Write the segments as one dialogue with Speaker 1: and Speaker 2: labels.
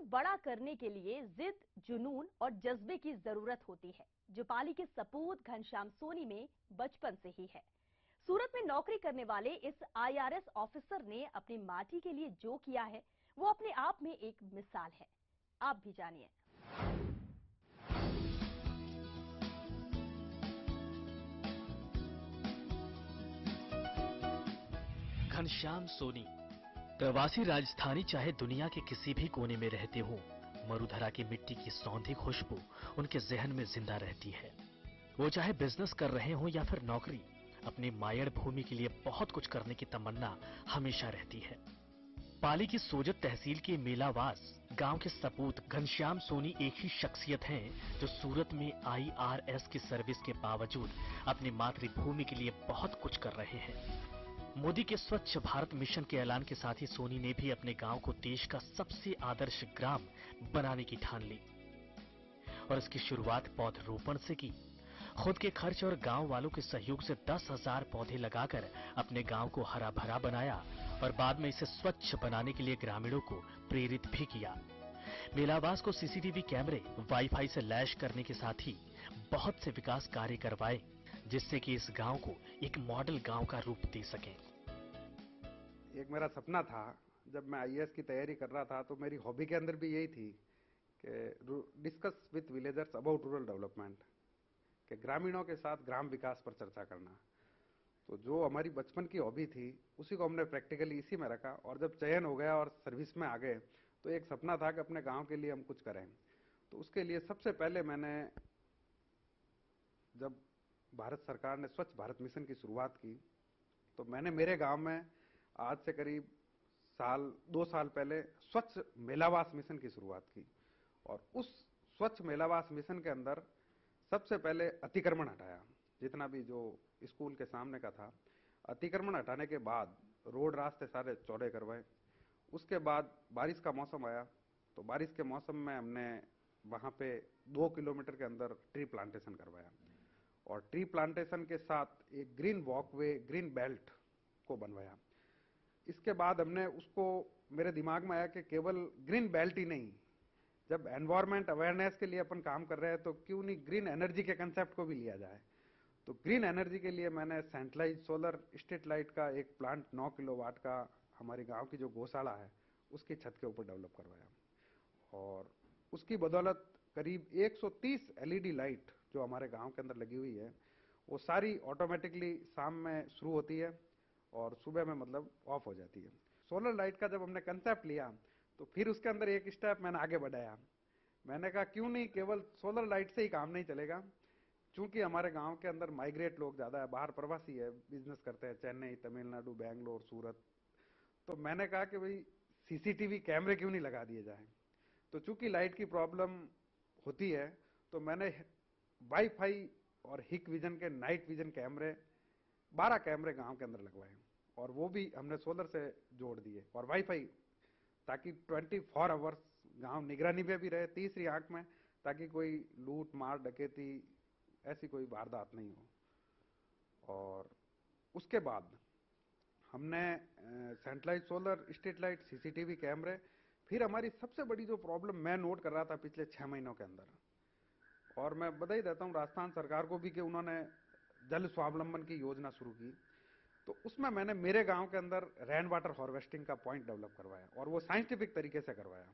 Speaker 1: बड़ा करने के लिए जिद, जुनून और जज्बे की जरूरत होती है, जो पाली के सपूत घनश्याम सोनी में बचपन से ही है। सूरत में नौकरी करने वाले इस आईआरएस ऑफिसर ने अपनी माटी के लिए जो किया है, वो अपने आप में एक मिसाल है। आप भी जानिए।
Speaker 2: घनश्याम सोनी प्रवासी राजस्थानी चाहे दुनिया के किसी भी कोने में रहते हों, मरुधरा की मिट्टी की सौंधी खुशबू उनके जहन में जिंदा रहती है। वो चाहे बिजनेस कर रहे हों या फिर नौकरी, अपनी मायड़ भूमि के लिए बहुत कुछ करने की तमन्ना हमेशा रहती है। पाली की सोजत तहसील के मेलावास गांव के सपूत घनश्याम सोनी एक ही शख्सियत हैं जो सूरत में आईआरएस की सर्विस के बावजूद अपनी मातृभूमि के लिए बहुत कुछ कर रहे हैं। मोदी के स्वच्छ भारत मिशन के ऐलान के साथ ही सोनी ने भी अपने गांव को देश का सबसे आदर्श ग्राम बनाने की ठान ली और इसकी शुरुआत पौधरोपण से की। खुद के खर्च और गांव वालों के सहयोग से 10,000 पौधे लगाकर अपने गांव को हरा भरा बनाया और बाद में इसे स्वच्छ बनाने के लिए ग्रामीणों को प्रेरित भी किया। मेलावास को सीसीटीवी कैमरे, वाईफाई से लैस करने के साथ ही बहुत से विकास कार्य करवाए, जिससे कि इस गांव को एक मॉडल गांव का रूप दे सके।
Speaker 3: एक मेरा सपना था, जब मैं आईएएस की तैयारी कर रहा था तो मेरी हॉबी के अंदर भी यही थी कि discuss with villagers about rural development, कि ग्रामीणों के साथ ग्राम विकास पर चर्चा करना। तो जो हमारी बचपन की हॉबी थी उसी को हमने प्रैक्टिकली इसी में रखा, और जब चयन हो गया और सर्विस में आ गए तो एक सपना था कि अपने गांव के लिए हम कुछ करें। तो उसके लिए सबसे पहले मैंने, जब भारत सरकार ने स्वच्छ भारत मिशन की शुरुआत की, तो मैंने मेरे गांव में आज से करीब 2 साल पहले स्वच्छ मेलावास मिशन की शुरुआत की। और उस स्वच्छ मेलावास मिशन के अंदर सबसे पहले अतिक्रमण हटाया, जितना भी जो स्कूल के सामने का था। अतिक्रमण हटाने के बाद रोड रास्ते सारे चौड़े करवाए। उसके बाद बारिश का मौसम आया, तो बारिश के मौसम में हमने वहां पे 2 किलोमीटर के अंदर ट्री प्लांटेशन करवाया, और ट्री प्लांटेशन के साथ एक ग्रीन वॉकवे, ग्रीन बेल्ट को बनवाया। इसके बाद हमने उसको, मेरे दिमाग में आया कि केवल ग्रीन बेल्ट ही नहीं, जब एनवायरमेंट अवेयरनेस के लिए अपन काम कर रहे हैं तो क्यों नहीं ग्रीन एनर्जी के कंसेप्ट को भी लिया जाए। तो ग्रीन एनर्जी के लिए मैंने सेंट्रलाइज सोलर स्ट्रीट लाइट का एक प्लांट 9 किलोवाट का हमारे गांव की जो गौशाला है उसकी छत के ऊपर डेवलप करवाया, और उसकी बदौलत करीब 130 एलईडी लाइट जो हमारे गांव के अंदर लगी हुई है, वो सारी ऑटोमेटिकली शाम में शुरू होती है और सुबह में मतलब ऑफ हो जाती है। सोलर लाइट का जब हमने कंसेप्ट लिया तो फिर उसके अंदर एक स्टेप मैंने आगे बढ़ाया। मैंने कहा क्यों नहीं केवल सोलर लाइट से ही काम नहीं चलेगा, क्योंकि हमारे गांव के अंदर माइग्रेट लोग ज्यादा है, बाहर प्रवासी है, बिजनेस करते हैं, चेन्नई, तमिलनाडु, बैंगलोर, सूरत। तो मैंने कहा कि भाई सीसीटीवी कैमरे क्यों नहीं लगा दिए जाए। तो चूंकि लाइट की प्रॉब्लम होती है तो मैंने वाईफाई और हिक विजन के नाइट विजन कैमरे 12 कैमरे गांव के अंदर लगवाए, और वो भी हमने सोलर से जोड़ दिए, और वाईफाई, ताकि 24 आवर्स गांव निगरानी पे भी रहे, तीसरी आंख में, ताकि कोई लूट मार डकैती ऐसी कोई वारदात नहीं हो। और उसके बाद हमने centralize solar street light, CCTV कैमरे, फिर हमारी सबसे बड़ी जो प्रॉब्लम मैं नोट कर रहा था पिछले 6 महीनों के अंदर, और मैं बधाई देता हूं राजस्थान सरकार को भी कि उन्होंने जल स्वावलंबन की योजना शुरू की। तो उसमें मैंने मेरे गांव के अंदर रेन वाटर हार्वेस्टिंग का पॉइंट डेवलप करवाया, और वो साइंटिफिक तरीके से करवाया।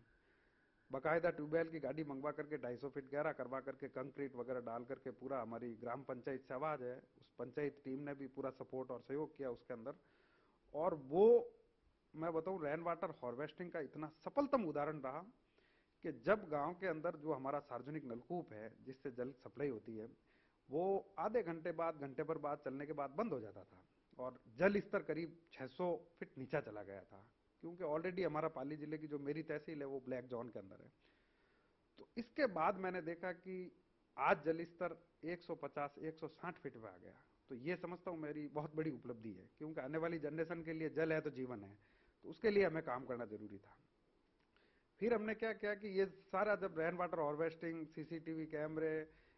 Speaker 3: बाकायदा ट्यूबवेल की गाड़ी मंगवा करके 250 फीट गहरा करवा करके कंक्रीट वगैरह डाल करके, पूरा हमारी ग्राम पंचायत से आवाज है, उस पंचायत टीम ने भी पूरा सपोर्ट और सहयोग किया उसके अंदर। और वो मैं बताऊं, रेन वाटर हार्वेस्टिंग का इतना सफलतम उदाहरण रहा कि जब गांव के अंदर जो हमारा सार्वजनिक नलकूप है जिससे जल सप्लाई होती है, वो आधे घंटे बाद, घंटे भर बाद चलने के बाद बंद हो जाता था, और जल स्तर करीब 600 फीट नीचा चला गया था, क्योंकि ऑलरेडी हमारा पाली जिले की जो मेरी तहसील है वो ब्लैक जोन के अंदर है। तो इसके बाद मैंने देखा कि आज जल स्तर 150-160 फीट पे आ गया। तो ये समझता हूं मेरी बहुत बड़ी उपलब्धि है, क्योंकि आने वाली जनरेशन के लिए जल है तो जीवन है, तो उसके लिए हमें काम करना जरूरी था। फिर हमने क्या किया कि ये सारा जब रेन वाटर हार्वेस्टिंग, सीसीटीवी कैमरे,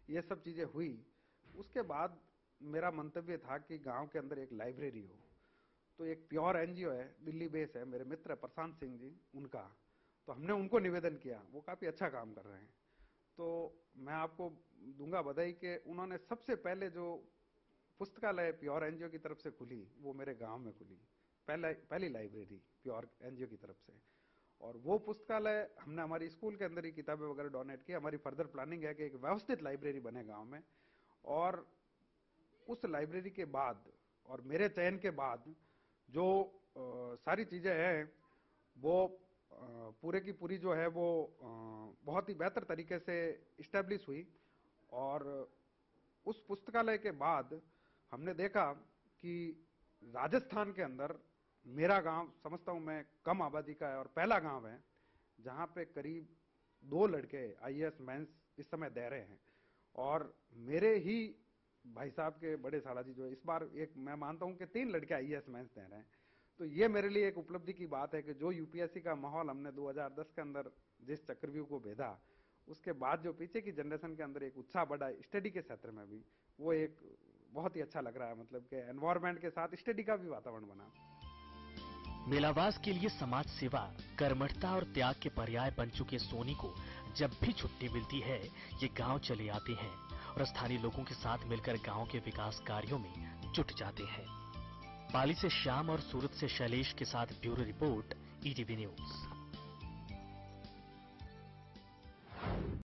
Speaker 3: ये सब चीजें हुई, उसके बाद मेरा मंतव्य था कि गांव के अंदर एक लाइब्रेरी हो। तो एक प्योर एनजीओ है, दिल्ली बेस है, मेरे मित्र प्रशांत सिंह जी, उनका, तो हमने उनको निवेदन किया, वो काफी अच्छा काम कर रहे हैं। तो मैं आपको दूंगा बधाई कि उन्होंने सबसे पहले जो पुस्तकालय प्योर एनजीओ की तरफ से खुली, वो मेरे गांव में खुली, पहली लाइब्रेरी प्योर एनजीओ की तरफ से। और वो पुस्तकालय हमने हमारी स्कूल के अंदर ही किताबें वगैरह डोनेट की। हमारी फर्दर प्लानिंग है कि एक व्यवस्थित लाइब्रेरी बने गांव में, और उस लाइब्रेरी के बाद और मेरे चयन के बाद जो सारी चीजें हैं वो पूरे की पूरी जो है वो बहुत ही बेहतर तरीके से इस्टेब्लिश हुई। और उस पुस्तकालय के बाद हमने देखा कि राजस्थान के अंदर मेरा गांव समझता हूं मैं कम आबादी का है और पहला गांव है जहां पे करीब 2 लड़के आईएएस मेंस इस समय दे रहे हैं। और मेरे ही भाई साहब के बड़े साला जी जो इस बार एक मैं मानता हूं कि 3 लड़के आईएएस मेंस दे रहे हैं। तो ये मेरे लिए एक उपलब्धि की बात है कि जो यूपीएससी का माहौल हमने 2010 के अंदर जिस चक्रव्यूह को भेदा, उसके बाद जो पीछे की जनरेशन के अंदर एक उत्साह बढ़ा स्टडी के क्षेत्र में भी, वो एक बहुत ही अच्छा लग रहा है। मतलब कि एनवायरमेंट के साथ स्टडी का भी वातावरण बना।
Speaker 2: मेलावास के लिए समाज सेवा, कर्मठता और त्याग के पर्याय बन चुके सोनी को जब भी छुट्टी मिलती है ये गांव चले आते हैं और स्थानीय लोगों के साथ मिलकर गांव के विकास कार्यों में जुट जाते हैं। पाली से श्याम और सूरत से शैलेश के साथ ब्यूरो रिपोर्ट, ईटीवी न्यूज।